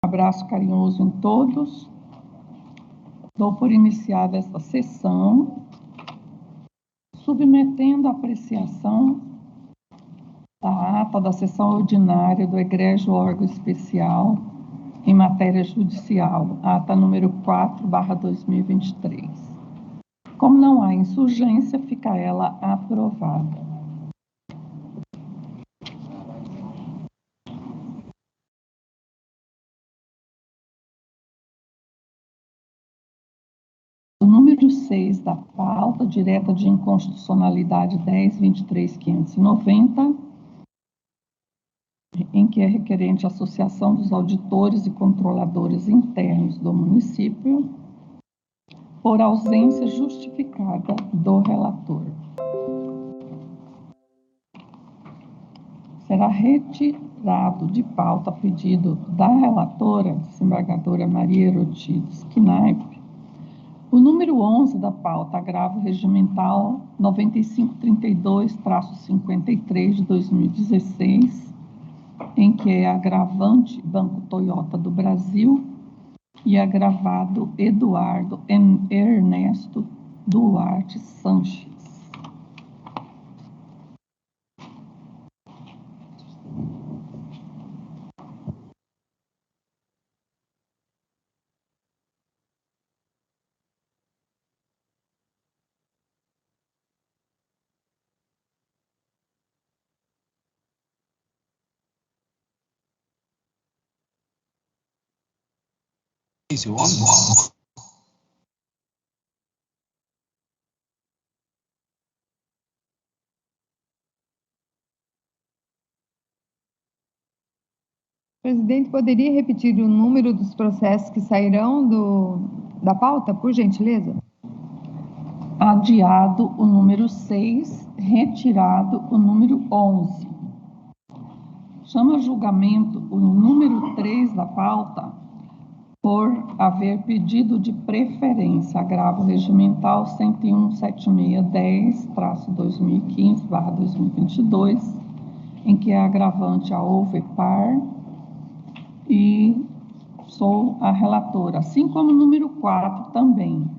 abraço carinhoso em todos. Dou por iniciada esta sessão, submetendo a apreciação da ata da sessão ordinária do egrégio órgão especial em matéria judicial, ata número 4/2023. Como não há insurgência, fica ela aprovada. O número 6 da pauta, direta de inconstitucionalidade 10.23.590, em que é requerente a associação dos auditores e controladores internos do município, por ausência justificada do relator. Será retirado de pauta a pedido da relatora, desembargadora Maria Herotides Knaip, o número 11 da pauta, agravo regimental 9532-53 de 2016, em que é agravante Banco Toyota do Brasil e agravado Eduardo Ernesto Duarte Sanches. Presidente, poderia repetir o número dos processos que sairão da pauta, por gentileza? Adiado o número 6, retirado o número 11. Chama a julgamento o número 3 da pauta, por haver pedido de preferência, agravo regimental 101.7610-2015/2022, em que é agravante a OVEPAR, e sou a relatora, assim como o número 4 também.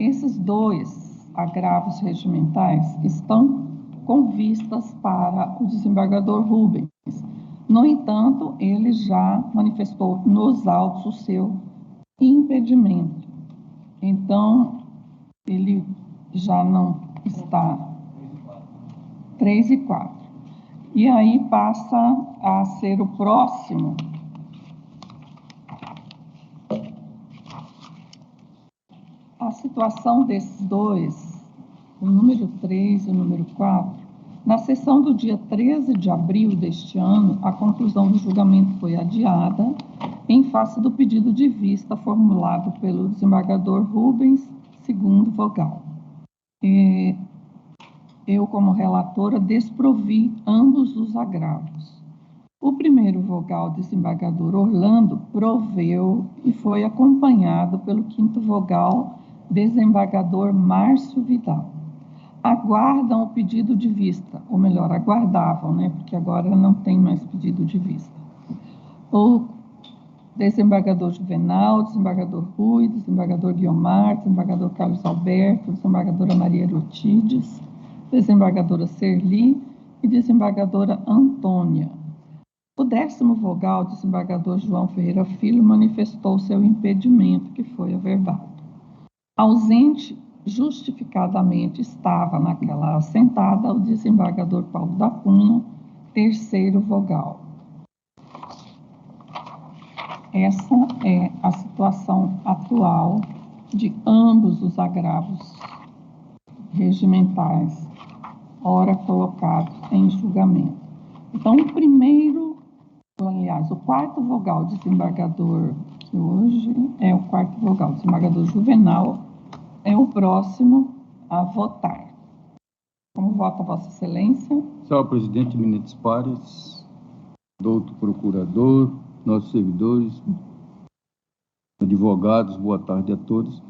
Esses dois agravos regimentais estão com vistas para o desembargador Rubens. No entanto, ele já manifestou nos autos o seu impedimento. Então, ele já não está 3 e 4. E aí passa a ser o próximo a situação desses dois, o número 3 e o número 4. Na sessão do dia 13 de abril deste ano, a conclusão do julgamento foi adiada em face do pedido de vista formulado pelo desembargador Rubens, segundo vogal. Eu, como relatora, desprovi ambos os agravos. O primeiro vogal, desembargador Orlando, proveu e foi acompanhado pelo quinto vogal, desembargador Márcio Vidal. Aguardam o pedido de vista, ou melhor, aguardavam, né? Porque agora não tem mais pedido de vista. O desembargador Juvenal, desembargador Rui, desembargador Guiomar, desembargador Carlos Alberto, desembargadora Maria Herotides, desembargadora Serli e desembargadora Antônia. O 10º vogal, desembargador João Ferreira Filho, manifestou seu impedimento, que foi averbado. Ausente, justificadamente, estava naquela assentada o desembargador Paulo da Cunha, 3º vogal. Essa é a situação atual de ambos os agravos regimentais, ora colocados em julgamento. Então, o quarto vogal desembargador, que hoje é o quarto vogal desembargador Juvenal, é o próximo a votar. Como vota Vossa Excelência? Senhor presidente Menezes Pares, doutor procurador, nossos servidores, advogados, boa tarde a todos.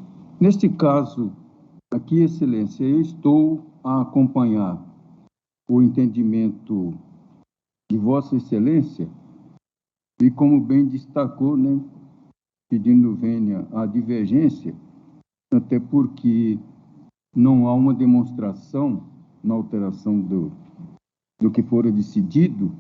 Neste caso, aqui, Excelência, eu estou a acompanhar o entendimento de Vossa Excelência e, como bem destacou, né, pedindo vênia à divergência, até porque não há uma demonstração na alteração do que fora decidido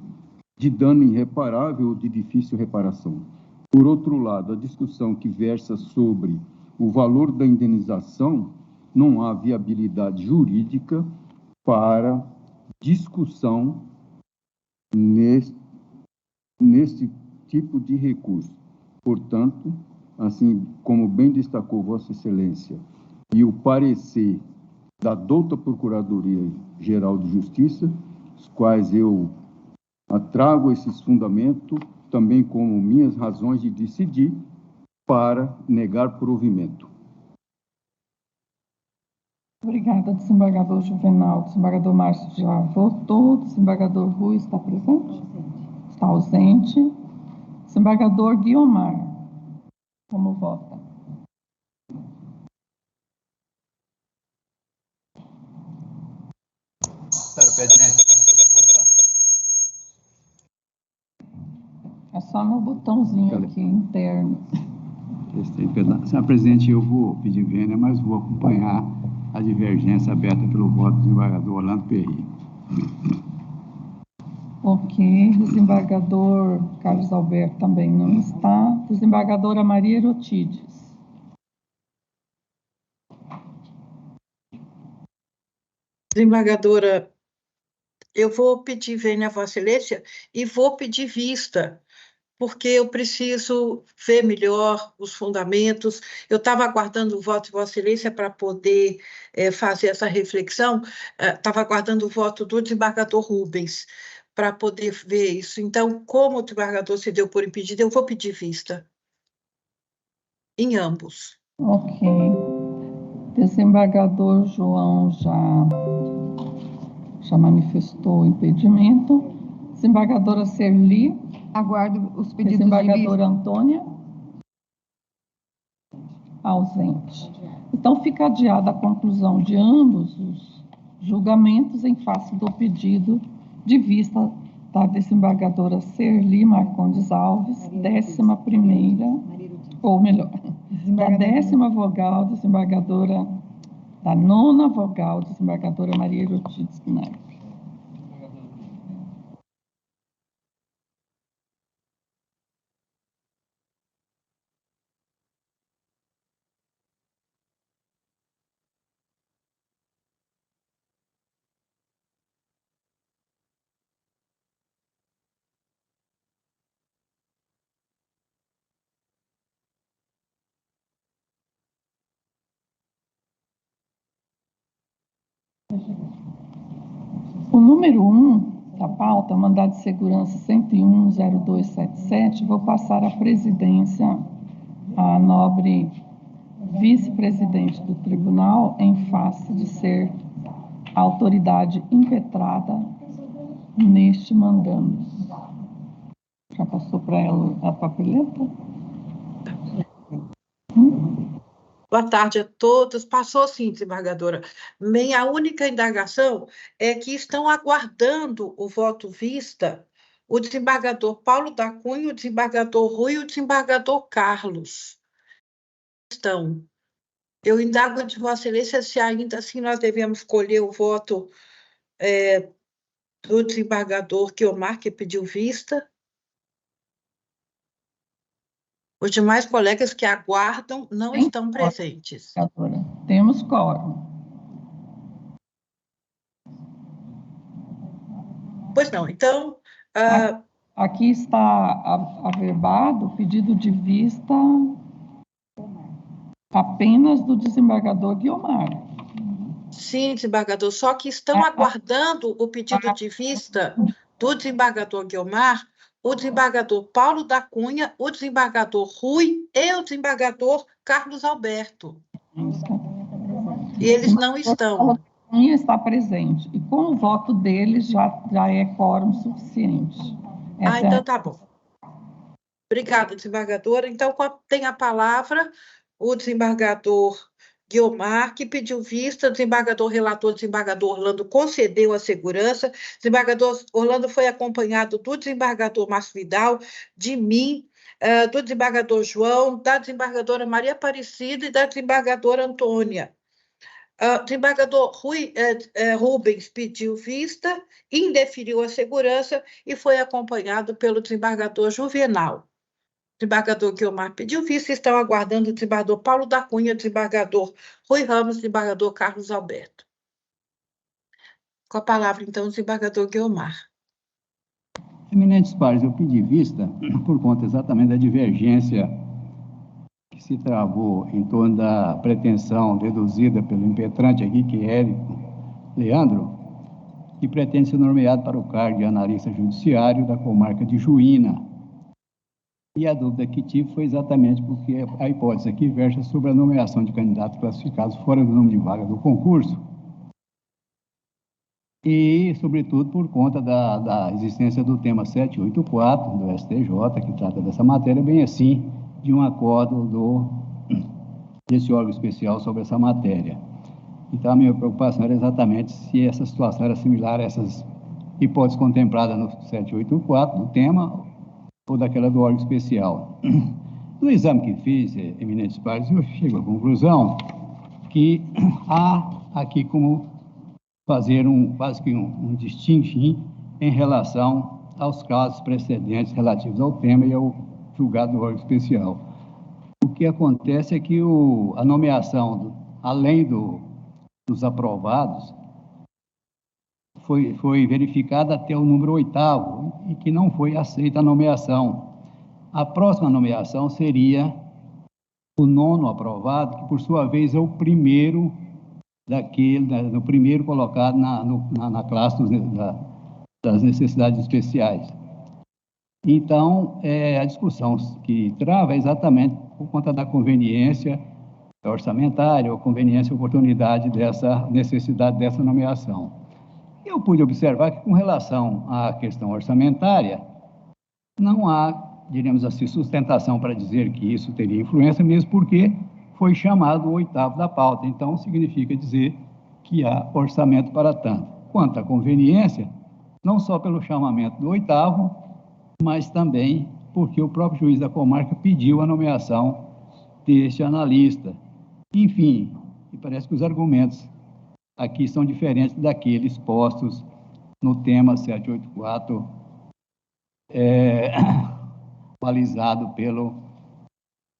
de dano irreparável ou de difícil reparação. Por outro lado, a discussão que versa sobre o valor da indenização, não há viabilidade jurídica para discussão nesse tipo de recurso. Portanto, assim como bem destacou Vossa Excelência, e o parecer da douta Procuradoria-Geral de Justiça, os quais eu trago esses fundamentos, também como minhas razões de decidir, para negar provimento. Obrigada, desembargador Juvenal. Desembargador Márcio já votou. Desembargador Rui está presente? Está ausente. Desembargador Guiomar, como vota? Senhor presidente. É só no botãozinho aqui interno. Senhor presidente, eu vou pedir vênia, mas vou acompanhar a divergência aberta pelo voto do desembargador Orlando Perry. Ok. Desembargador Carlos Alberto também não está. Desembargadora Maria Erotides. Desembargadora, eu vou pedir vênia a Vossa Excelência e vou pedir vista, porque eu preciso ver melhor os fundamentos. Eu estava aguardando o voto de Vossa Excelência para poder fazer essa reflexão, estava aguardando o voto do desembargador Rubens para poder ver isso. Então, como o desembargador se deu por impedido, eu vou pedir vista em ambos. Ok. Desembargador João já manifestou o impedimento. Desembargadora Serli. Aguardo os pedidos de Desembargadora vista. Antônia. Ausente. Então, fica adiada a conclusão de ambos os julgamentos em face do pedido de vista da desembargadora Serli Marcondes Alves, 11ª, ou melhor, da 10ª vogal, desembargadora, da 9ª vogal, desembargadora Maria Erotides Knaip. O número 1 da pauta, mandado de segurança 101-0277, vou passar a presidência à nobre vice-presidente do tribunal, em face de ser a autoridade impetrada neste mandando. Já passou para ela a papeleta? Boa tarde a todos. Passou sim, desembargadora. Minha única indagação é que estão aguardando o voto vista o desembargador Paulo da Cunha, o desembargador Rui e o desembargador Carlos. Eu indago de Vossa Excelência se ainda assim nós devemos escolher o voto do desembargador Guiomar, que pediu vista. Os demais colegas que aguardam não estão presentes. Temos quórum. Pois não, então... Aqui está averbado o pedido de vista apenas do desembargador Guiomar. Sim, desembargador, só que estão aguardando o pedido de vista do desembargador Guiomar, o desembargador Paulo da Cunha, o desembargador Rui e o desembargador Carlos Alberto. E eles não estão. Cunha está presente. E com o voto deles já é quórum suficiente. Então tá bom. Obrigada, desembargadora. Então, tem a palavra o desembargador Guiomar, que pediu vista, desembargador relator, desembargador Orlando concedeu a segurança, desembargador Orlando foi acompanhado do desembargador Márcio Vidal, de mim, do desembargador João, da desembargadora Maria Aparecida e da desembargadora Antônia. O desembargador Rubens pediu vista, indeferiu a segurança e foi acompanhado pelo desembargador Juvenal. O desembargador Guiomar pediu vista e estão aguardando o desembargador Paulo da Cunha, o desembargador Rui Ramos, o desembargador Carlos Alberto. Com a palavra, então, o desembargador Guiomar. Eminentes pares, eu pedi vista por conta exatamente da divergência que se travou em torno da pretensão deduzida pelo impetrante aqui, que é Érico Leandro, que pretende ser nomeado para o cargo de analista judiciário da comarca de Juína. E a dúvida que tive foi exatamente porque a hipótese aqui versa sobre a nomeação de candidatos classificados fora do número de vaga do concurso e, sobretudo, por conta da existência do tema 784 do STJ, que trata dessa matéria, bem assim, de um acordo desse órgão especial sobre essa matéria. Então, a minha preocupação era exatamente se essa situação era similar a essas hipóteses contempladas no 784 do tema ou daquela do órgão especial. No exame que fiz, eminentes pares, eu chego à conclusão que há aqui como fazer quase que um distinction em relação aos casos precedentes relativos ao tema e ao julgado do órgão especial. O que acontece é que a nomeação, além dos aprovados, foi verificada até o número 8º e que não foi aceita a nomeação. A próxima nomeação seria o 9º aprovado, que por sua vez é o primeiro o primeiro colocado na classe das necessidades especiais. Então, a discussão que trava é exatamente por conta da conveniência orçamentária ou conveniência e oportunidade dessa necessidade dessa nomeação. Eu pude observar que, com relação à questão orçamentária, não há, diríamos assim, sustentação para dizer que isso teria influência, mesmo porque foi chamado o 8º da pauta. Então, significa dizer que há orçamento para tanto. Quanto à conveniência, não só pelo chamamento do 8º, mas também porque o próprio juiz da comarca pediu a nomeação deste analista. Enfim, parece que os argumentos aqui são diferentes daqueles postos no tema 784, balizado pelo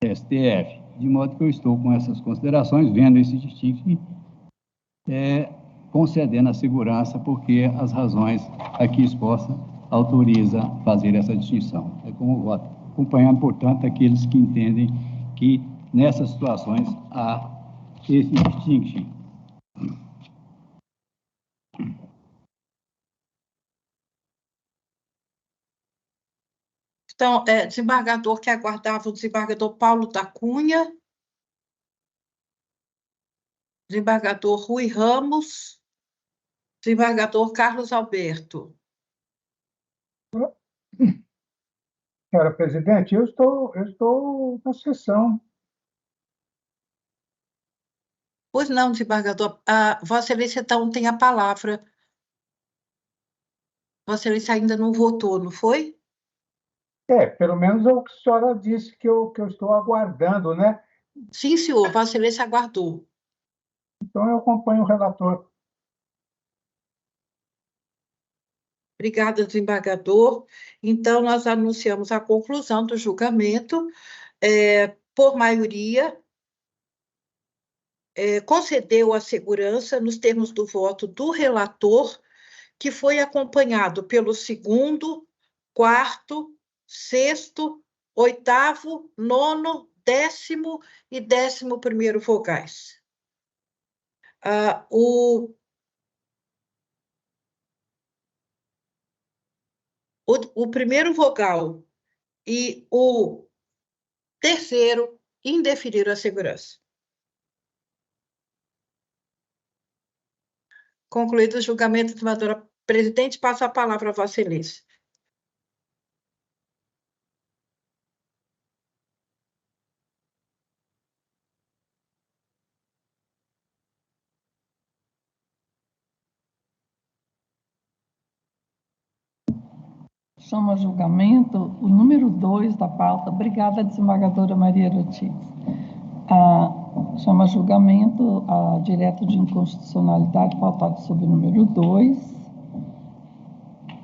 STF. De modo que eu estou com essas considerações, vendo esse distingue, concedendo a segurança, porque as razões aqui expostas autorizam fazer essa distinção. É como voto. Acompanhando, portanto, aqueles que entendem que nessas situações há esse distinction. Então, desembargador que aguardava o desembargador Paulo da Cunha, desembargador Rui Ramos, desembargador Carlos Alberto. Senhora presidente, eu estou na sessão. Pois não, desembargador. Vossa Excelência, então, tem a palavra. Vossa Excelência ainda não votou, não foi? Pelo menos é o que a senhora disse que eu estou aguardando, né? Sim, senhor. Vossa Excelência aguardou. Então, eu acompanho o relator. Obrigada, desembargador. Então, nós anunciamos a conclusão do julgamento. Por maioria, concedeu a segurança nos termos do voto do relator, que foi acompanhado pelo 2º, 4º, 6º, 8º, 9º, 10º e 11º vogais. O primeiro vogal e o terceiro indeferiram a segurança. Concluído o julgamento, senadora presidente, passo a palavra a Vossa Excelência. chama a julgamento o número 2 da pauta. Obrigada, desembargadora Maria Erotides. Chama a julgamento a direto de inconstitucionalidade pautado sob o número 2,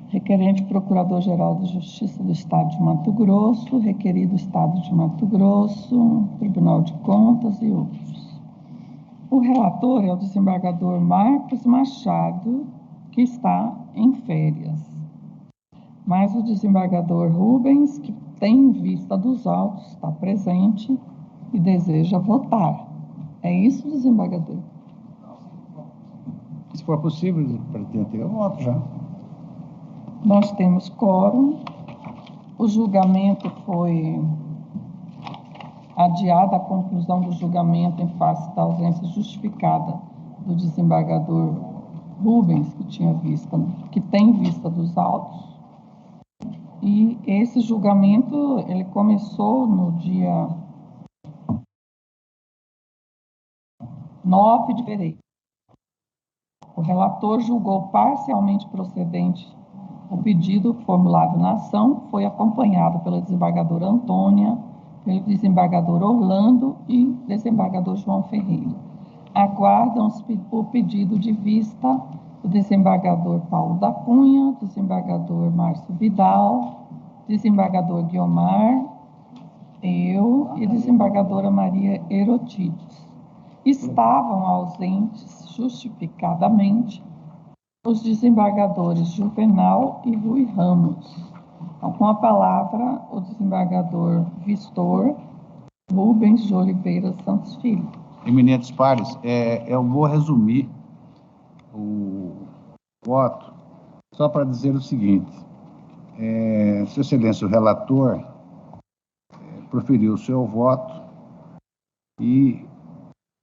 requerente Procurador-Geral de Justiça do Estado de Mato Grosso, requerido Estado de Mato Grosso, Tribunal de Contas e outros. O relator é o desembargador Marcos Machado, que está em férias. Mas o desembargador Rubens, que tem vista dos autos, está presente e deseja votar. É isso, desembargador? Se for possível, presidente, eu voto já. Nós temos quórum. O julgamento foi adiado, a conclusão do julgamento em face da ausência justificada do desembargador Rubens, que tem vista dos autos. E esse julgamento, ele começou no dia 9 de fevereiro. O relator julgou parcialmente procedente o pedido formulado na ação, foi acompanhado pela desembargadora Antônia, pelo desembargador Orlando e desembargador João Ferreira. Aguardam o pedido de vista do desembargador Paulo da Cunha, desembargador Márcio Vidal, desembargador Guiomar, eu e desembargadora Maria Erotides. Estavam ausentes justificadamente os desembargadores Juvenal e Rui Ramos. Então, com a palavra, o desembargador Vistor Rubens de Oliveira Santos Filho. Eminentes pares, eu vou resumir o voto só para dizer o seguinte. Sua Excelência, o relator proferiu o seu voto e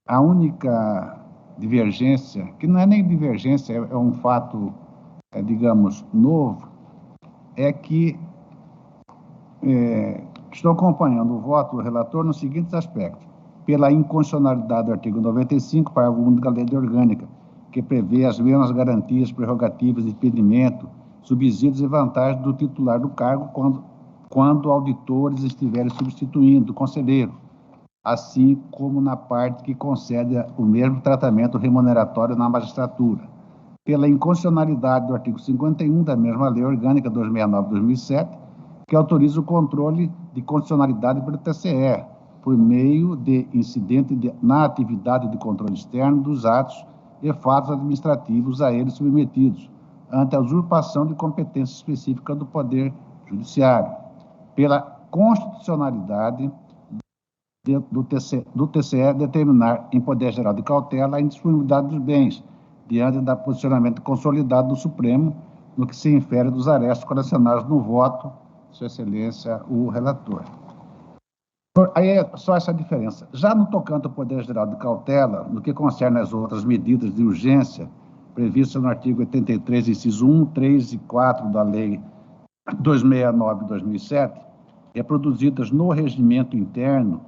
a única divergência, que não é nem divergência, é um fato, digamos, novo, é que estou acompanhando o voto do relator nos seguintes aspectos. Pela inconstitucionalidade do artigo 95, parágrafo único da Lei Orgânica, que prevê as mesmas garantias, prerrogativas de impedimento, subsídios e vantagens do titular do cargo quando auditores estiverem substituindo o conselheiro, assim como na parte que concede o mesmo tratamento remuneratório na magistratura. Pela inconstitucionalidade do artigo 51 da mesma Lei Orgânica 269/2007, que autoriza o controle de constitucionalidade pelo TCE, por meio de incidente na atividade de controle externo dos atos e fatos administrativos a eles submetidos, ante a usurpação de competência específica do Poder Judiciário. Pela constitucionalidade do TCE determinar em poder geral de cautela a indisponibilidade dos bens, diante do posicionamento consolidado do Supremo, no que se infere dos arestos colecionados no voto, Sua Excelência, o relator. Aí é só essa diferença. Já no tocante ao poder geral de cautela, no que concerne às outras medidas de urgência previstas no artigo 83, inciso 1, 3 e 4 da Lei 269/2007, reproduzidas no regimento interno,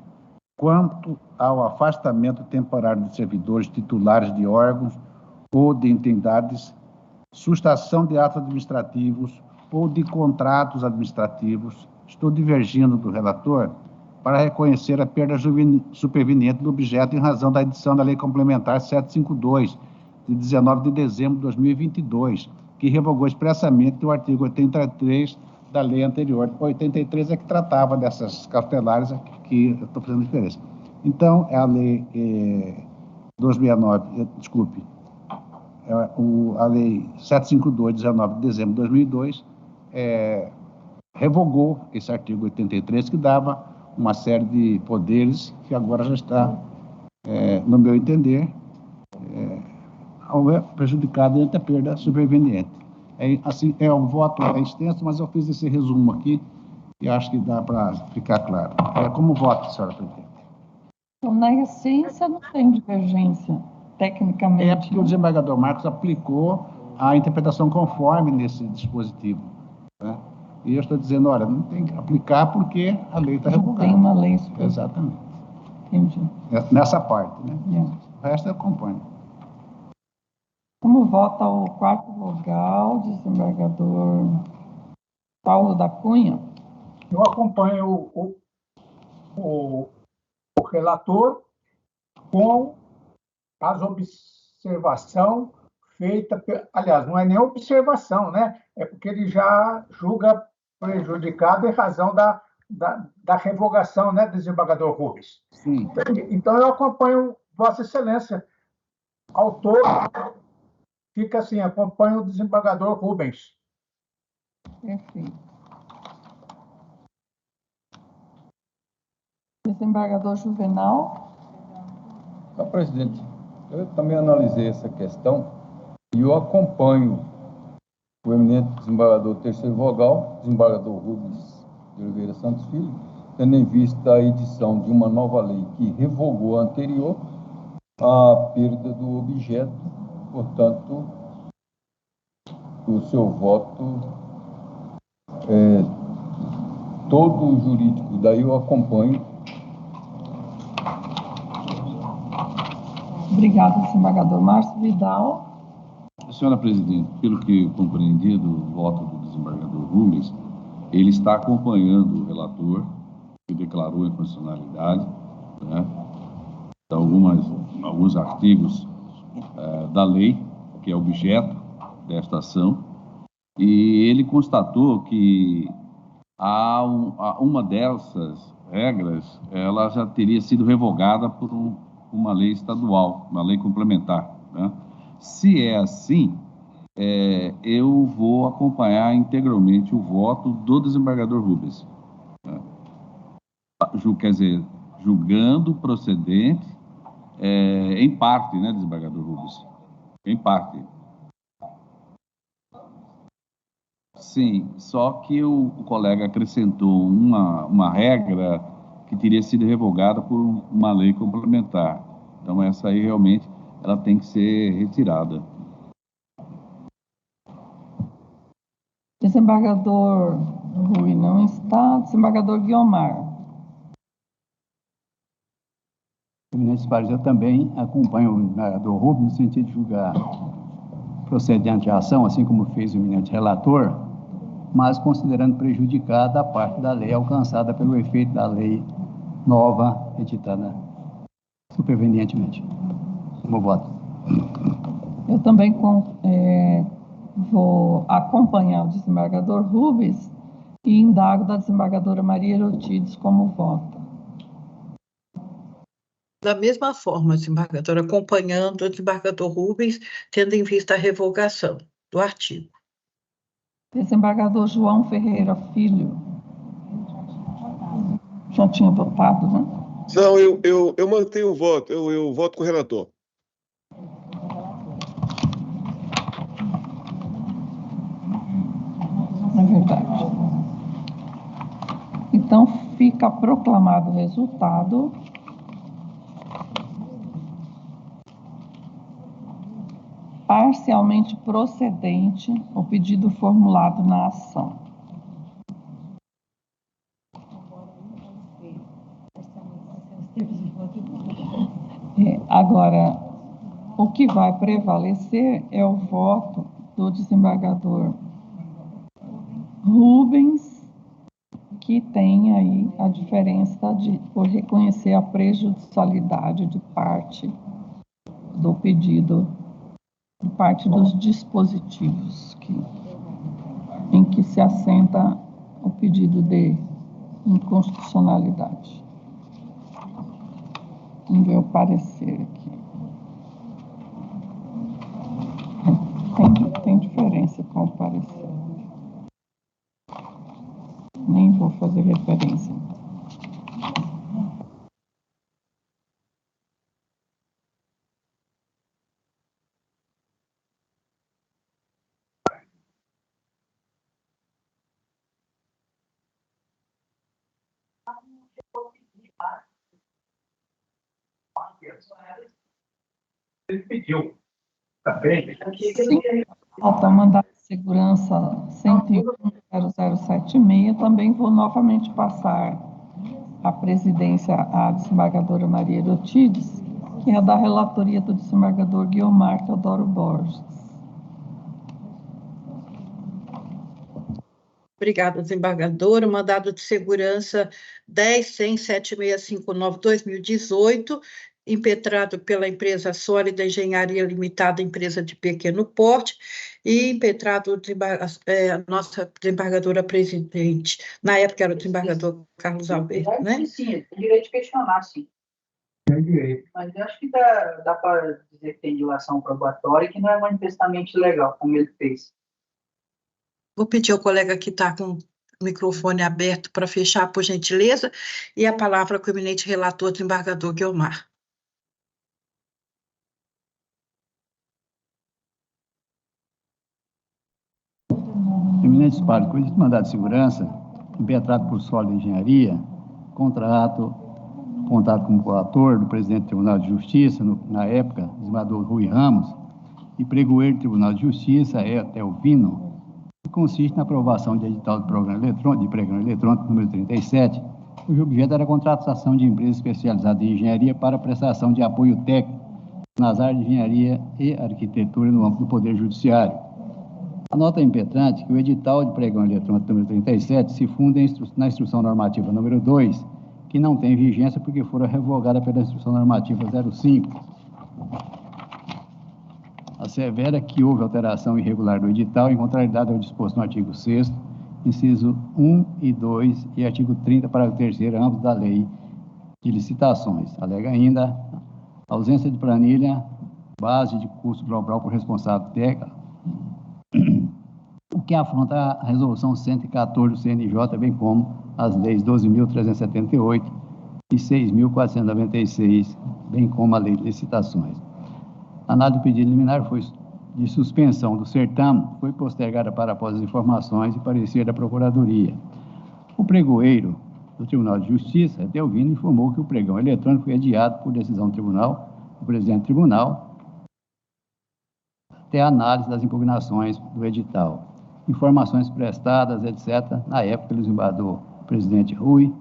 quanto ao afastamento temporário de servidores titulares de órgãos ou de entidades, sustação de atos administrativos ou de contratos administrativos, estou divergindo do relator para reconhecer a perda superveniente do objeto em razão da edição da Lei Complementar 752, de 19 de dezembro de 2022, que revogou expressamente o artigo 83 da lei anterior. 83 é que tratava dessas cautelares, que eu estou fazendo diferença. Então, é a lei 269, desculpe, a lei 752, 19 de dezembro de 2002, revogou esse artigo 83, que dava uma série de poderes que agora já está, no meu entender, prejudicado ante a perda superveniente. Assim, o voto é extenso, mas eu fiz esse resumo aqui e acho que dá para ficar claro. Como voto, senhora presidente? Então, na essência, não tem divergência, tecnicamente. É porque o desembargador Marcos aplicou a interpretação conforme nesse dispositivo, né? E eu estou dizendo, olha, não tem que aplicar porque a lei está revogada. Tem uma lei superior. Exatamente. Entendi. Nessa parte, né? Yeah. O resto eu acompanho. Como vota o quarto vogal, desembargador Paulo da Cunha. Eu acompanho o relator com as observações feitas, aliás, não é nem observação, né? É porque ele já julga prejudicado em razão da revogação, né, desembargador Rubens? Sim. Então, eu acompanho Vossa Excelência. Autor, fica assim, acompanho o desembargador Rubens. Perfeito. Desembargador Juvenal. Senhor presidente, eu também analisei essa questão e eu acompanho o eminente desembargador terceiro vogal, desembargador Rubens de Oliveira Santos Filho, tendo em vista a edição de uma nova lei que revogou a anterior, a perda do objeto, portanto, o seu voto é todo jurídico, daí eu acompanho. Obrigado, desembargador Márcio Vidal. Senhora presidente, pelo que compreendi do voto do desembargador Rubens, ele está acompanhando o relator, que declarou a inconstitucionalidade, né, de alguns artigos da lei, que é objeto desta ação, e ele constatou que uma dessas regras, ela já teria sido revogada por uma lei estadual, uma lei complementar, né? Se é assim, eu vou acompanhar integralmente o voto do desembargador Rubens. Né? Quer dizer, julgando procedente, em parte, né, desembargador Rubens? Em parte. Sim, só que o colega acrescentou uma regra que teria sido revogada por uma lei complementar. Então, essa aí realmente ela tem que ser retirada. Desembargador Rui não está. Desembargador Guiomar. Eminentes pares, eu também acompanho o desembargador Rubens no sentido de julgar procedente a ação, assim como fez o eminente relator, mas considerando prejudicada a parte da lei alcançada pelo efeito da lei nova editada supervenientemente. Como voto. Eu também vou acompanhar o desembargador Rubens e indago da desembargadora Maria Erotides como vota. Da mesma forma, desembargador, acompanhando o desembargador Rubens, tendo em vista a revogação do artigo. Desembargador João Ferreira Filho. Já tinha votado, né? Não, eu mantenho o voto, eu voto com o relator. É verdade. Então, fica proclamado o resultado. Parcialmente procedente o pedido formulado na ação. Agora, o que vai prevalecer é o voto do desembargador Rubens, que tem aí a diferença por reconhecer a prejudicialidade de parte do pedido, de parte dos dispositivos em que se assenta o pedido de inconstitucionalidade. Vamos ver o parecer aqui. Tem diferença com o parecer. Nem vou fazer referência. Ele pediu. Tá bem? Sim. Falta mandado de segurança 101.0076. Também vou novamente passar a presidência à desembargadora Maria Erotides, que é da relatoria do desembargador Guiomar Teodoro Borges. Obrigada, desembargadora. Mandado de segurança 10.100.7659/2018, impetrado pela empresa Sólida Engenharia Limitada, empresa de pequeno porte, e impetrado a nossa desembargadora presidente. Na época era o desembargador Carlos Alberto, né? Sim, tem direito de questionar, sim. Tem direito. Mas eu acho que dá para dizer que tem dilação probatória e que não é manifestamente legal, como ele fez. Vou pedir ao colega que está com o microfone aberto para fechar, por gentileza, e a palavra com o eminente relator, desembargador Guiomar. Eminentes pares, com esse mandado de segurança, impetrado por Sólida Engenharia, contato como coator do presidente do Tribunal de Justiça, na época, desembargador Rui Ramos, e pregoeiro do Tribunal de Justiça, Elvino, que consiste na aprovação de edital de pregão eletrônico número 37, cujo objeto era a contratação de empresas especializadas em engenharia para prestação de apoio técnico nas áreas de engenharia e arquitetura no âmbito do Poder Judiciário. A nota impetrante que o edital de pregão eletrônico número 37 se funda na instrução normativa número 2, que não tem vigência porque fora revogada pela instrução normativa 05. Assevera que houve alteração irregular do edital em contrariedade ao disposto no artigo 6º, inciso 1 e 2 e artigo 30, parágrafo 3º, ambos da Lei de Licitações. Alega ainda ausência de planilha, base de custo global por responsável técnico, o que afronta a resolução 114 do CNJ, bem como as leis 12.378 e 6.496, bem como a lei de licitações. A análise do pedido liminar foi de suspensão do certame, foi postergada para após as informações e parecer da Procuradoria. O pregoeiro do Tribunal de Justiça, Etelvino, informou que o pregão eletrônico foi adiado por decisão do tribunal, do presidente do tribunal, até a análise das impugnações do edital. Informações prestadas, etc., na época, pelo desembargador presidente Rui,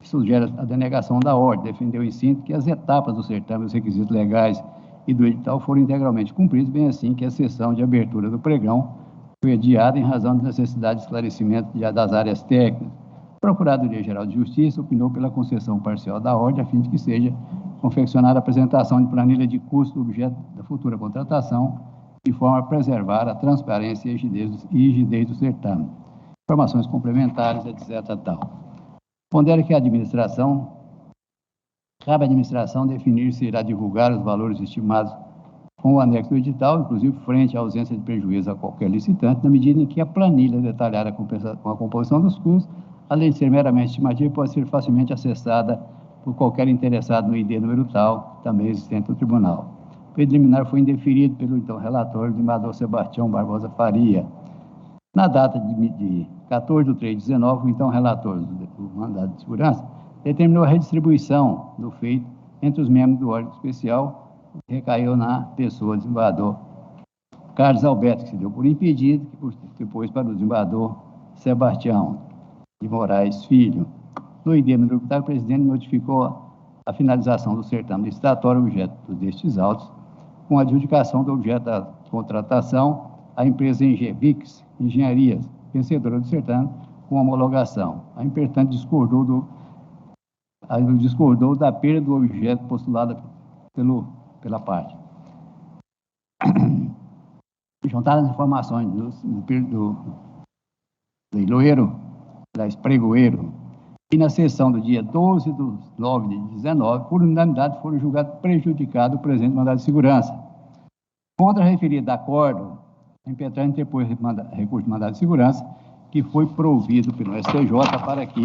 que sugere a denegação da ordem, defendeu em síntese que as etapas do certame, os requisitos legais e do edital foram integralmente cumpridos, bem assim que a sessão de abertura do pregão foi adiada em razão da necessidade de esclarecimento das áreas técnicas. A Procuradoria-Geral de Justiça opinou pela concessão parcial da ordem, a fim de que seja confeccionada a apresentação de planilha de custo do objeto da futura contratação, de forma a preservar a transparência e rigidez do certame. Informações complementares, etc. Tal. Pondera que cabe à administração definir se irá divulgar os valores estimados com o anexo do edital, inclusive frente à ausência de prejuízo a qualquer licitante, na medida em que a planilha detalhada com a composição dos custos, além de ser meramente estimativa, pode ser facilmente acessada por qualquer interessado no ID número tal, também existente no tribunal. O pedido liminar foi indeferido pelo então relator, o desembargador Sebastião Barbosa Faria. Na data de 14/3/19, o então relator do mandado de segurança determinou a redistribuição do feito entre os membros do órgão especial, que recaiu na pessoa do desembargador Carlos Alberto, que se deu por impedido, que depois para o desembargador Sebastião de Moraes Filho. No ID número o presidente notificou a finalização do certame licitatório objeto destes autos, com a adjudicação do objeto da contratação à empresa Engevix Engenharias, vencedora do certame, com homologação. A impertante discordou da perda do objeto postulado pela parte. Juntadas as informações do leiloeiro, pregoeiro, e na sessão do dia 12/9/19, por unanimidade, foram julgados prejudicado o presente mandado de segurança. Contra a referida acordo, a impetrante interpôs recurso de mandado de segurança, que foi provido pelo STJ para que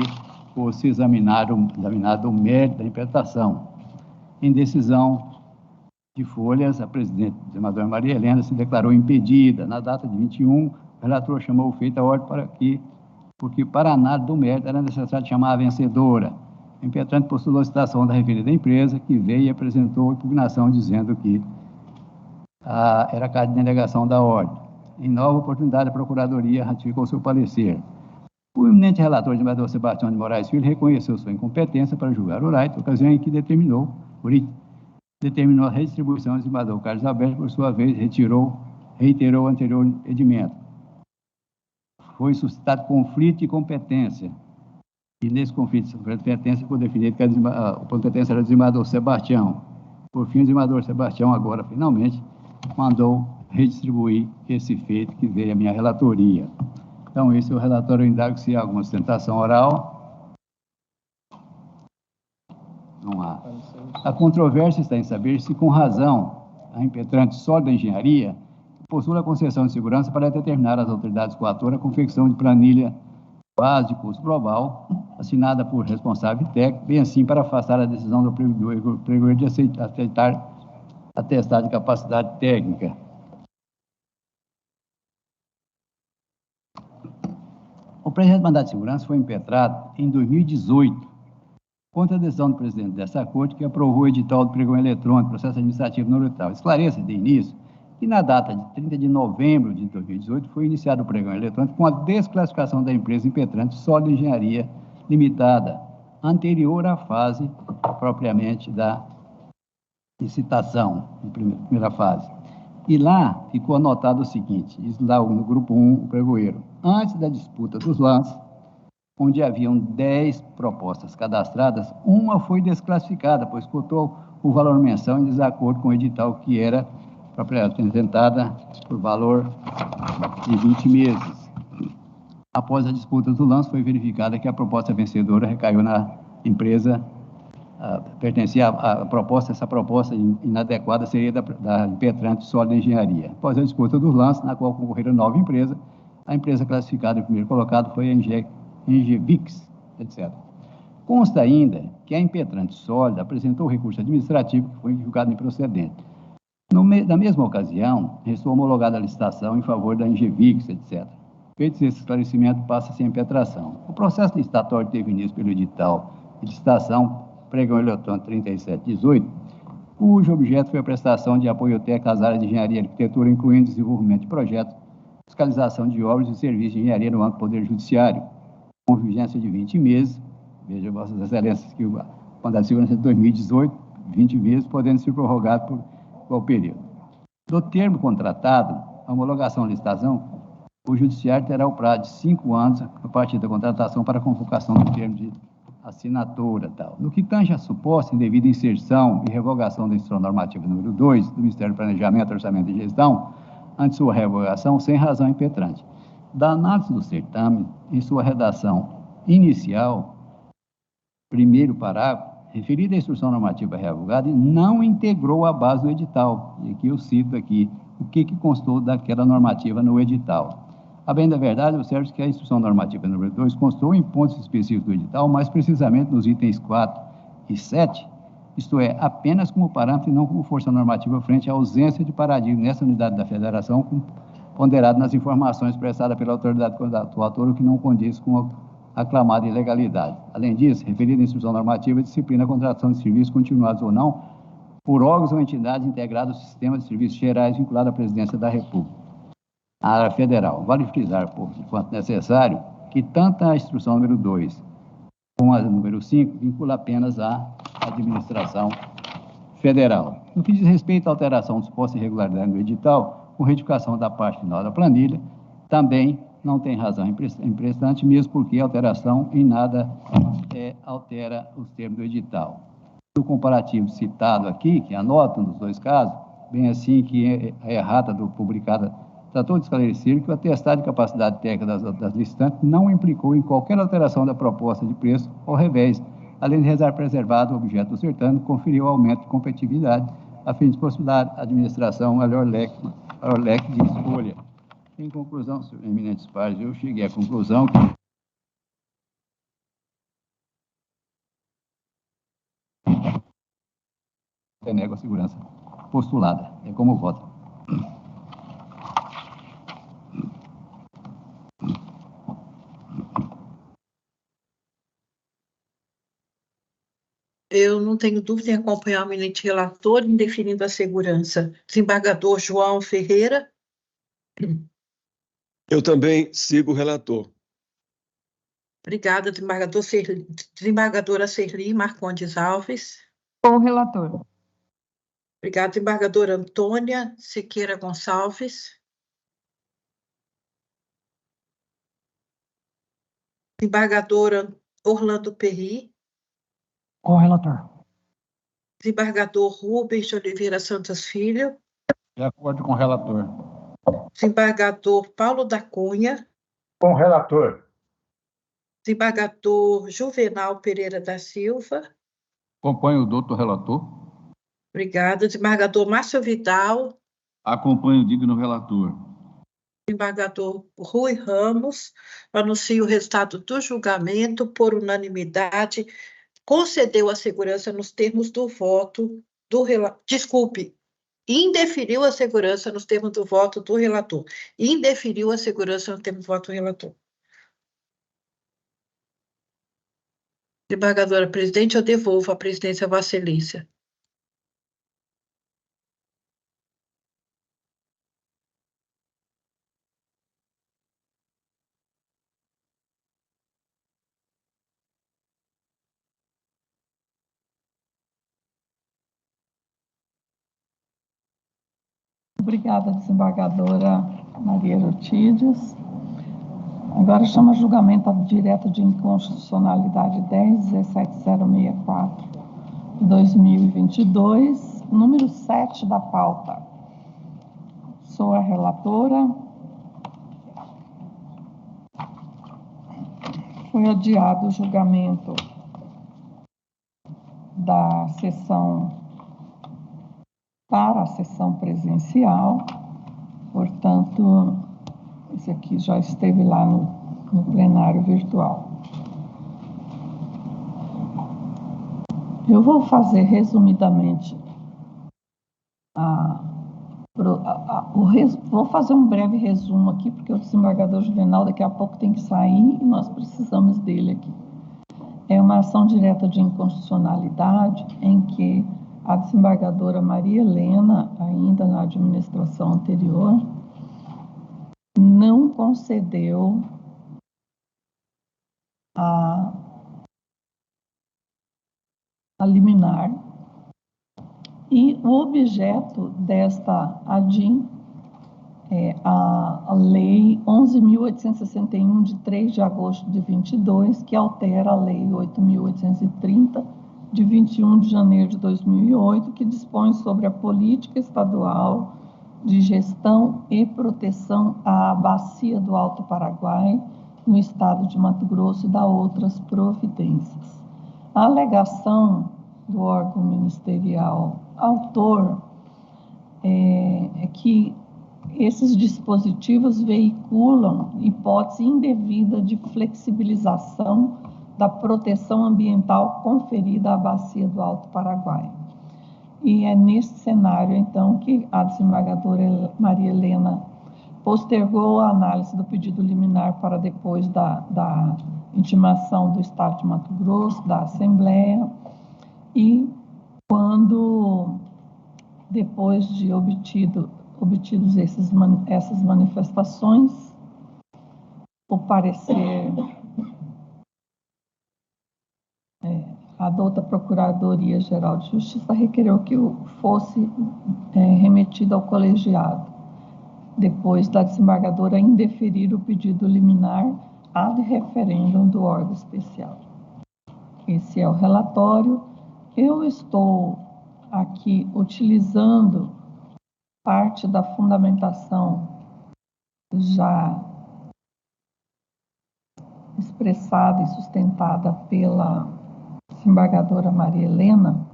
fosse examinado o mérito da impetração. Em decisão de folhas, a presidente, a desembargadora Maria Helena, se declarou impedida. Na data de 21, o relator chamou o feito à ordem porque para a análise do mérito era necessário chamar a vencedora. O impetrante postulou a citação da referida empresa, que veio e apresentou impugnação dizendo que era caso de denegação da ordem. Em nova oportunidade, a Procuradoria ratificou seu parecer. O eminente relator, desembargador Sebastião de Moraes Filho, reconheceu sua incompetência para julgar o right, ocasião em que determinou a redistribuição do desembargador Carlos Alberto, por sua vez, reiterou o anterior edimento. foi suscitado conflito de competência. E nesse conflito de competência foi definido que a competência era do desembargador Sebastião. Por fim, o desembargador Sebastião agora, finalmente, mandou redistribuir esse feito que veio à minha relatoria. Então, esse é o relatório. Eu indago se há alguma sustentação oral. Não há. A controvérsia está em saber se, com razão, a impetrante Sólida Engenharia possui a concessão de segurança para determinar às autoridades coatoras a confecção de planilha base de custo global, assinada por responsável técnico, bem assim para afastar a decisão do pregoeiro de aceitar atestado de capacidade técnica. O presente mandato de segurança foi impetrado em 2018, contra a decisão do presidente dessa corte, que aprovou o edital do pregão eletrônico, processo administrativo no edital. Esclareça de início que na data de 30 de novembro de 2018 foi iniciado o pregão eletrônico com a desclassificação da empresa impetrante Sólida Engenharia Limitada, anterior à fase propriamente da licitação, primeira fase. E lá ficou anotado o seguinte, diz lá no grupo 1, o pregoeiro: antes da disputa dos lances, onde haviam 10 propostas cadastradas, uma foi desclassificada, pois cotou o valor mensal em desacordo com o edital que era apresentada por valor de 20 meses. Após a disputa do lance, foi verificada que a proposta vencedora recaiu na empresa, pertencia à proposta, essa proposta inadequada seria da impetrante Sólida Engenharia. Após a disputa dos lances, na qual concorreram 9 empresas, a empresa classificada em primeiro colocado foi a Engevix, etc. Consta ainda que a impetrante Sólida apresentou recurso administrativo que foi julgado improcedente. Na mesma ocasião, restou homologada a licitação em favor da Engevix, etc. Feito esse esclarecimento, passa-se a impetração. O processo licitatório teve início pelo edital de licitação pregão eletrônico 3718, cujo objeto foi a prestação de apoio técnico às áreas de engenharia e arquitetura, incluindo desenvolvimento de projetos, fiscalização de obras e serviços de engenharia no âmbito do Poder Judiciário, com vigência de 20 meses. Veja, Vossas Excelências, que o mandato de segurança de 2018, 20 meses, podendo ser prorrogado por qual período. Do termo contratado, a homologação da licitação, o Judiciário terá o prazo de 5 anos a partir da contratação para a convocação do termo de assinatura. Tal. No que tange a suposta indevida inserção e revogação da instrução normativa número 2 do Ministério do Planejamento, Orçamento e Gestão, ante sua revogação, sem razão impetrante. Da análise do certame, em sua redação inicial, primeiro parágrafo, referida à instrução normativa revogada, não integrou a base do edital. E aqui eu cito aqui o que constou daquela normativa no edital. A bem da verdade, observe que a instrução normativa número 2 constou em pontos específicos do edital, mais precisamente nos itens 4 e 7, isto é, apenas como parâmetro e não como força normativa frente à ausência de paradigma nessa unidade da federação, ponderado nas informações prestadas pela autoridade contratuadora, o que não condiz com a aclamada ilegalidade. Além disso, referida à instrução normativa, disciplina a contratação de serviços continuados ou não por órgãos ou entidades integrados ao sistema de serviços gerais vinculado à presidência da República. A área federal. Vale frisar, por enquanto necessário, que tanto a instrução número 2 como a número 5 vincula apenas à administração federal. No que diz respeito à alteração de suposta irregularidade no edital, com retificação da parte final da planilha, também não tem razão imprestante, mesmo porque a alteração em nada altera os termos do edital. No comparativo citado aqui, que anota nos dois casos, bem assim que a errata publicada tratou de esclarecer que o atestado de capacidade técnica das licitantes não implicou em qualquer alteração da proposta de preço, ao revés, além de restar preservado o objeto do certame, conferiu aumento de competitividade, a fim de possibilitar à administração maior leque de escolha. Em conclusão, senhor eminentes pares, eu cheguei à conclusão que nego a segurança postulada. É como voto. Eu não tenho dúvida em acompanhar o eminente relator em definindo a segurança. Desembargador João Ferreira. Eu também sigo o relator. Obrigada, desembargadora Serli Marcondes Alves. Com o relator. Obrigada, desembargadora Antônia Sequeira Gonçalves. Desembargadora Orlando Perry, Com-relator. desembargador Rubens de Oliveira Santos Filho, De acordo com o relator. desembargador Paulo da Cunha, Com-relator. desembargador Juvenal Pereira da Silva, Acompanho o doutor relator. obrigada, desembargador Márcio Vidal, Acompanho o digno relator. desembargador Rui Ramos, anuncio o resultado do julgamento por unanimidade, concedeu a segurança nos termos do voto do relator. Desculpe, indeferiu a segurança nos termos do voto do relator. Indeferiu a segurança nos termos do voto do relator. Desembargadora presidente, eu devolvo a presidência a Vossa Excelência. Obrigada, desembargadora Maria Eutídias. Agora chama julgamento direto de inconstitucionalidade 10.17064 de 2022, número 7 da pauta. Sou a relatora. Foi adiado o julgamento da sessão para a sessão presencial, portanto, esse aqui já esteve lá no plenário virtual. Eu vou fazer resumidamente vou fazer um breve resumo aqui, porque o desembargador Juvenal daqui a pouco tem que sair e nós precisamos dele aqui. É uma ação direta de inconstitucionalidade em que a desembargadora Maria Helena, ainda na administração anterior, não concedeu a liminar, e o objeto desta ADIM é a Lei 11.861, de 3 de agosto de 22, que altera a Lei 8.830, de 21 de janeiro de 2008, que dispõe sobre a política estadual de gestão e proteção à bacia do Alto Paraguai, no estado de Mato Grosso, e dá outras providências. A alegação do órgão ministerial autor é que esses dispositivos veiculam hipótese indevida de flexibilização da proteção ambiental conferida à bacia do Alto Paraguai. E é nesse cenário, então, que a desembargadora Maria Helena postergou a análise do pedido liminar para depois da intimação do Estado de Mato Grosso, da Assembleia, e quando, depois de obtidos essas manifestações, o parecer a douta Procuradoria-Geral de Justiça requereu que fosse remetido ao colegiado, depois da desembargadora indeferir o pedido liminar ad referendum do órgão especial. Esse é o relatório. Eu estou aqui utilizando parte da fundamentação já expressada e sustentada pela desembargadora Maria Helena,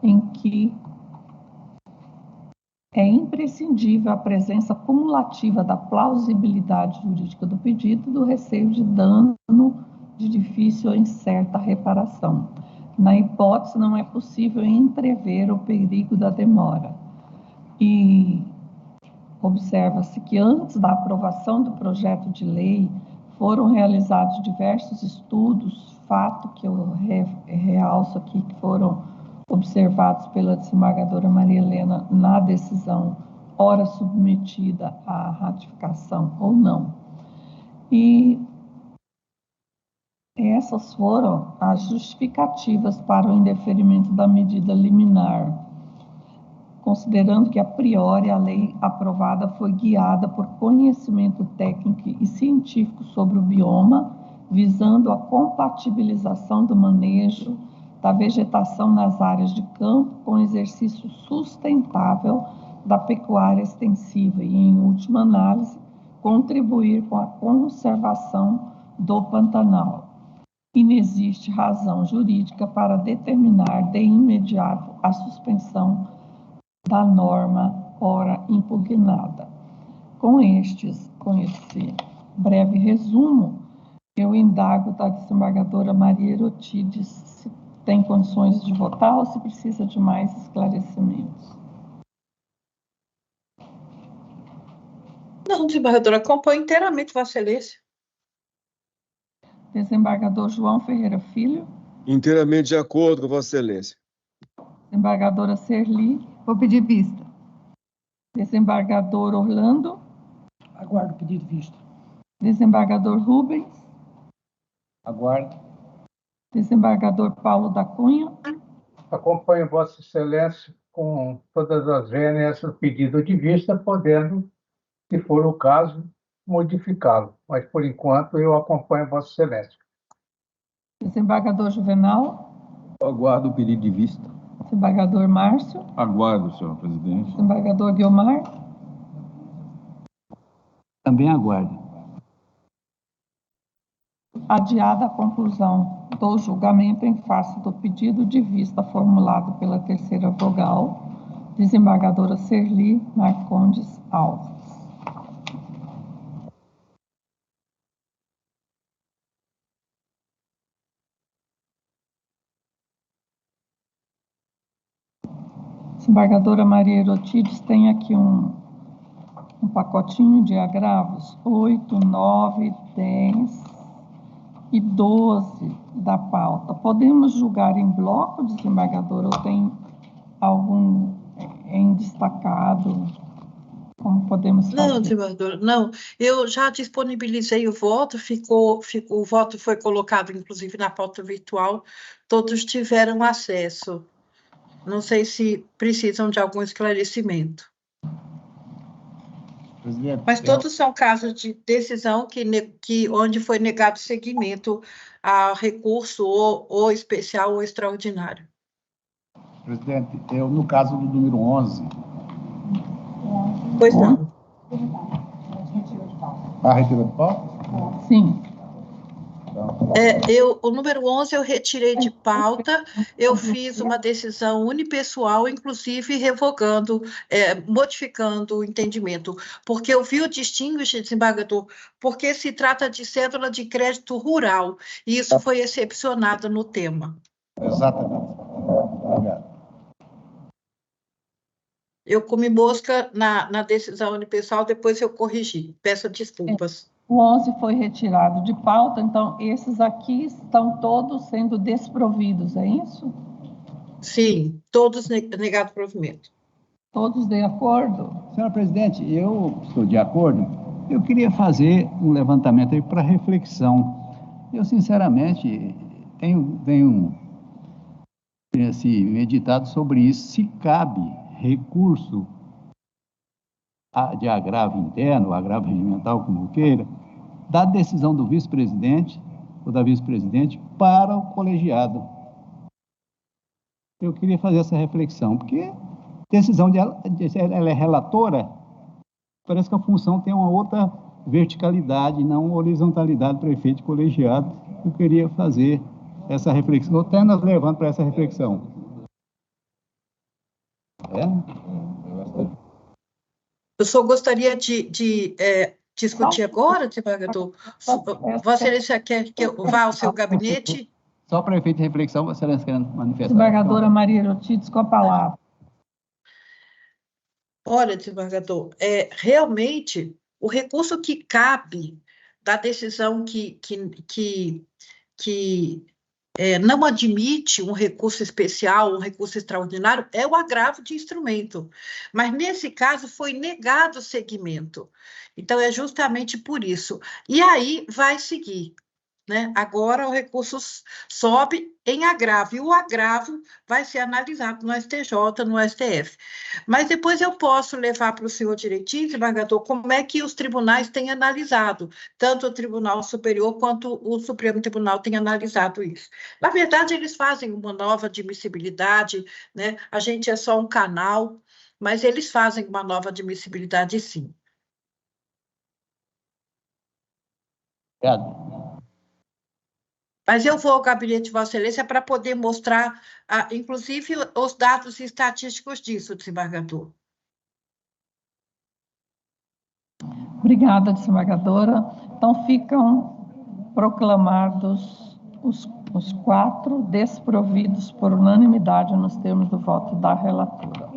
em que é imprescindível a presença cumulativa da plausibilidade jurídica do pedido e do receio de dano de difícil ou incerta reparação. Na hipótese, não é possível entrever o perigo da demora. E observa-se que antes da aprovação do projeto de lei foram realizados diversos estudos, fato que eu realço aqui, que foram observados pela desembargadora Maria Helena na decisão, ora submetida à ratificação ou não. E essas foram as justificativas para o indeferimento da medida liminar, considerando que, a priori, a lei aprovada foi guiada por conhecimento técnico e científico sobre o bioma, visando a compatibilização do manejo da vegetação nas áreas de campo com o exercício sustentável da pecuária extensiva e, em última análise, contribuir com a conservação do Pantanal. Inexiste razão jurídica para determinar de imediato a suspensão da norma ora impugnada. Com esse breve resumo, eu indago da desembargadora Maria Herotides se tem condições de votar ou se precisa de mais esclarecimentos. Não, desembargadora, acompanho inteiramente Vossa Excelência. Desembargador João Ferreira Filho. Inteiramente de acordo com Vossa Excelência. Desembargadora Serli. Vou pedir vista. Desembargador Orlando. Aguardo o pedido de vista. Desembargador Rubens. Aguardo. Desembargador Paulo da Cunha. Acompanho Vossa Excelência com todas as vênias o pedido de vista, podendo, se for o caso, modificá-lo. Mas, por enquanto, eu acompanho Vossa Excelência. Desembargador Juvenal. Aguardo o pedido de vista. Desembargador Márcio. Aguardo, senhor presidente. Desembargador Guiomar. Também aguardo. Adiada a conclusão do julgamento em face do pedido de vista formulado pela terceira vogal, desembargadora Serli Marcondes Alves. Desembargadora Maria Herotides tem aqui um pacotinho de agravos, 8, 9, 10 e 12 da pauta. Podemos julgar em bloco, desembargador, ou tem algum em destacado? Como podemos fazer? Não, desembargadora, não. Eu já disponibilizei o voto, o voto foi colocado, inclusive, na pauta virtual, todos tiveram acesso. Não sei se precisam de algum esclarecimento. Presidente, Mas todos são casos de decisão onde foi negado seguimento a recurso ou especial ou extraordinário. Presidente, no caso do número 11... Pois não. Retirou de pauta? Sim. O número 11 eu retirei de pauta, eu fiz uma decisão unipessoal, inclusive revogando, modificando o entendimento, porque eu vi o distinguish, desembargador, porque se trata de cédula de crédito rural, e isso foi excepcionado no tema. Exatamente. Obrigado. Eu comi mosca na decisão unipessoal, depois eu corrigi, peço desculpas. O 11 foi retirado de pauta, então esses aqui estão todos sendo desprovidos, é isso? Sim, todos negado provimento. Todos de acordo? Senhora presidente, eu estou de acordo. Eu queria fazer um levantamento aí para reflexão. Eu, sinceramente, tenho meditado sobre isso. Se cabe recurso de agravo interno, agravo regimental, como queira, da decisão do vice-presidente ou da vice-presidente para o colegiado. Eu queria fazer essa reflexão, porque decisão ela é relatora, parece que a função tem uma outra verticalidade, não horizontalidade para efeito colegiado. Eu queria fazer essa reflexão, até nós levando para essa reflexão. Eu só gostaria de discutir agora, desembargador. Vossa Excelência quer que eu vá ao seu gabinete? Só para efeito de reflexão, Vossa Excelência quer manifestar. Desembargadora Maria Herotides, com a palavra. Olha, desembargador, realmente, o recurso que cabe da decisão que não admite um recurso especial, um recurso extraordinário, é o agravo de instrumento. Mas, nesse caso, foi negado o segmento. Então, é justamente por isso. E aí vai seguir. né? Agora o recurso sobe em agravo, e o agravo vai ser analisado no STJ, no STF. Mas depois eu posso levar para o senhor direitinho, desembargador, como é que os tribunais têm analisado, tanto o Tribunal Superior quanto o Supremo Tribunal têm analisado isso. Na verdade, eles fazem uma nova admissibilidade, né? A gente é só um canal, mas eles fazem uma nova admissibilidade, sim. Obrigado. Mas eu vou ao gabinete de Vossa Excelência para poder mostrar, inclusive, os dados estatísticos disso, desembargador. Obrigada, desembargadora. Então, ficam proclamados os 4 desprovidos por unanimidade nos termos do voto da relatora.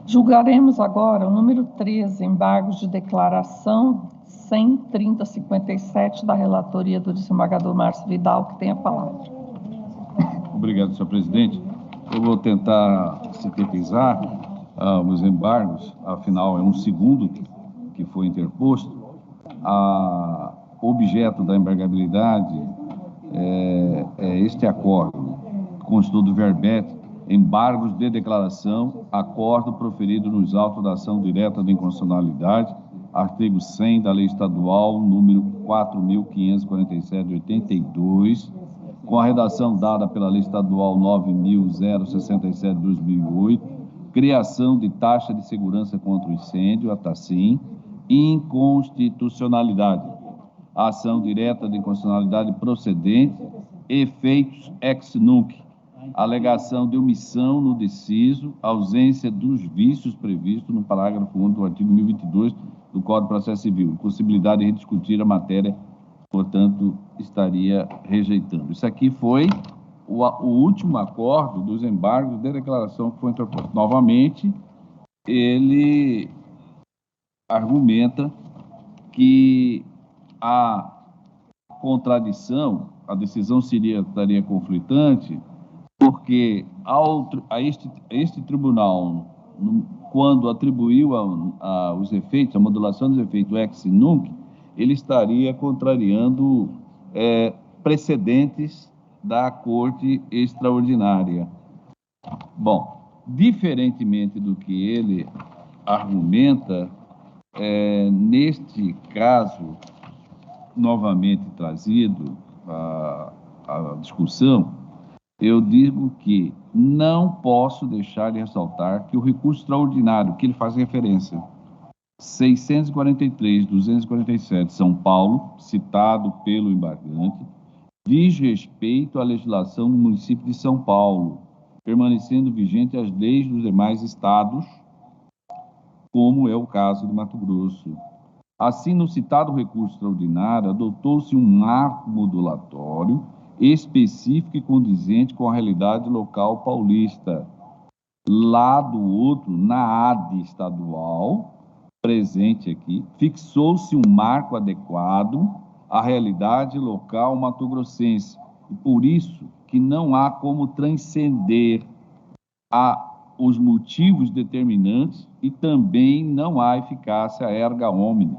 Julgaremos agora o número 13, embargos de declaração 13057 da relatoria do desembargador Márcio Vidal, que tem a palavra. Obrigado, senhor presidente. Eu vou tentar sintetizar os embargos, afinal é um segundo que foi interposto. O objeto da embargabilidade é este acordo, constou do verbete, embargos de declaração, acordo proferido nos autos da ação direta de inconstitucionalidade, artigo 100 da Lei Estadual número 4.547 de 82, com a redação dada pela Lei Estadual 9.067 de 2008, criação de taxa de segurança contra o incêndio, a TACIM, inconstitucionalidade, ação direta de inconstitucionalidade procedente, efeitos ex nunc, alegação de omissão no deciso, ausência dos vícios previstos no parágrafo 1 do artigo 1022 do Código de Processo Civil, possibilidade de rediscutir a matéria, portanto, estaria rejeitando. Isso aqui foi o último acordo dos embargos de declaração que foi interposto. Novamente, ele argumenta que a contradição, a decisão estaria conflitante, porque este tribunal, quando atribuiu os efeitos, a modulação dos efeitos ex nunc, ele estaria contrariando precedentes da Corte Extraordinária. Bom, diferentemente do que ele argumenta, neste caso, novamente trazido à discussão, eu digo que não posso deixar de ressaltar que o recurso extraordinário que ele faz referência, 643.247, São Paulo, citado pelo embargante, diz respeito à legislação do município de São Paulo, permanecendo vigente as leis dos demais estados, como é o caso de Mato Grosso. Assim, no citado recurso extraordinário, adotou-se um marco modulatório específico e condizente com a realidade local paulista. Lá do outro, na AD estadual, presente aqui, fixou-se um marco adequado à realidade local mato-grossense. E por isso que não há como transcender os motivos determinantes e também não há eficácia erga omnes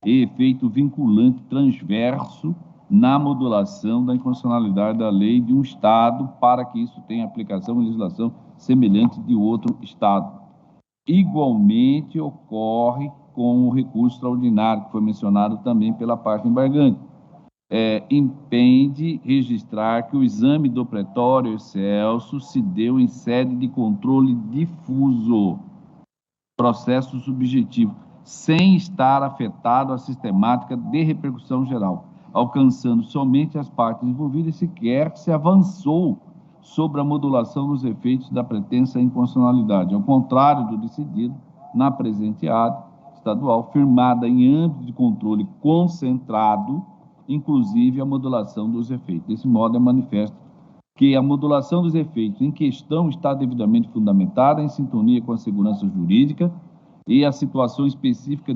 e efeito vinculante transverso na modulação da inconstitucionalidade da lei de um Estado para que isso tenha aplicação em legislação semelhante de outro Estado. Igualmente ocorre com o recurso extraordinário, que foi mencionado também pela parte embargante. Impende registrar que o exame do pretório excelso se deu em sede de controle difuso, processo subjetivo, sem estar afetado a sistemática de repercussão geral, alcançando somente as partes envolvidas, sequer se avançou sobre a modulação dos efeitos da pretensa inconstitucionalidade, ao contrário do decidido na presente ata estadual, firmada em âmbito de controle concentrado, inclusive a modulação dos efeitos. Desse modo, é manifesto que a modulação dos efeitos em questão está devidamente fundamentada em sintonia com a segurança jurídica e a situação específica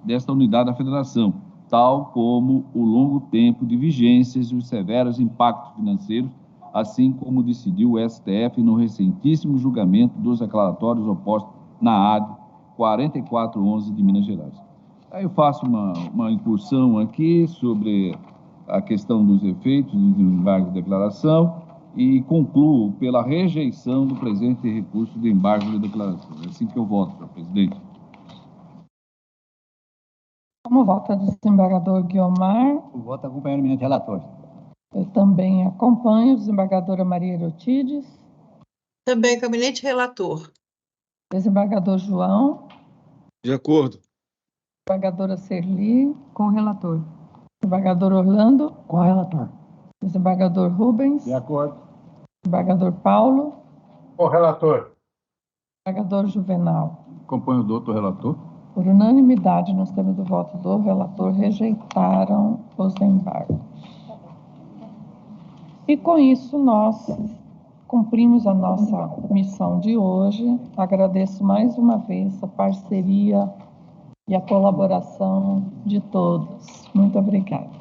desta unidade da federação, tal como o longo tempo de vigências e os severos impactos financeiros, assim como decidiu o STF no recentíssimo julgamento dos declaratórios opostos na AD 4411 de Minas Gerais. Aí eu faço uma incursão aqui sobre a questão dos efeitos do embargo de declaração e concluo pela rejeição do presente recurso de embargo de declaração. É assim que eu voto, senhor presidente. Como vota o desembargador Guiomar? O voto acompanha o eminente relator. Eu também acompanho. Desembargadora Maria Erotides? Também com o eminente relator. Desembargador João? De acordo. Desembargadora Serli? Com o relator. Desembargador Orlando? Com o relator. Desembargador Rubens? De acordo. Desembargador Paulo? Com o relator. Desembargador Juvenal? Acompanho o doutor relator. Por unanimidade, nos termos do voto do relator, rejeitaram os embargos. E com isso, nós cumprimos a nossa missão de hoje. Agradeço mais uma vez a parceria e a colaboração de todos. Muito obrigada.